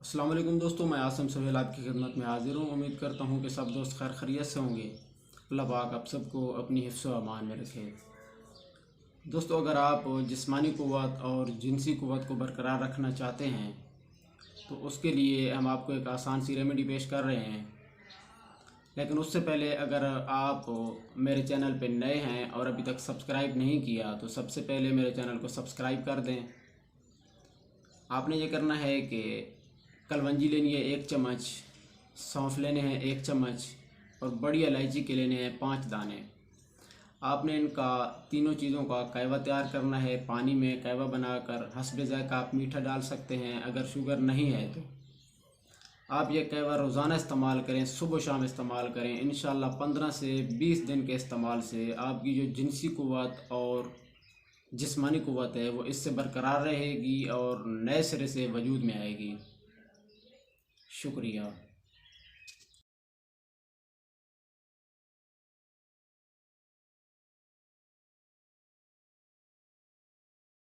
अस्सलाम वालेकुम दोस्तों, मैं आसम सोहेल आपकी खिदमत में हाजिर हूँ। उम्मीद करता हूँ कि सब दोस्त खैर खैरियत से होंगे। अल्लाह पाक आप सबको अपनी हिफ्ज़ व अमान में रखे। दोस्तों, अगर आप जिस्मानी क़ुव्वत और जिनसी क़ुव्वत को बरकरार रखना चाहते हैं तो उसके लिए हम आपको एक आसान सी रेमेडी पेश कर रहे हैं। लेकिन उससे पहले अगर आप मेरे चैनल पर नए हैं और अभी तक सब्सक्राइब नहीं किया तो सबसे पहले मेरे चैनल को सब्सक्राइब कर दें। आपने ये करना है कि कलवंजी लेनी है 1 चम्मच, सौंफ लेने हैं 1 चम्मच और बड़ी इलायची के लेने हैं 5 दाने। आपने इनका तीनों चीज़ों का कहवा तैयार करना है। पानी में कहवा बनाकर हस्बे ज़ायक़ा आप मीठा डाल सकते हैं। अगर शुगर नहीं है तो आप ये कहवा रोज़ाना इस्तेमाल करें, सुबह शाम इस्तेमाल करें। इंशाल्लाह 15 से 20 दिन के इस्तेमाल से आपकी जो जिनसी क़ुव्वत और जिस्मानी क़ुव्वत है वो इससे बरकरार रहेगी और नए सिरे से वजूद में आएगी। शुक्रिया।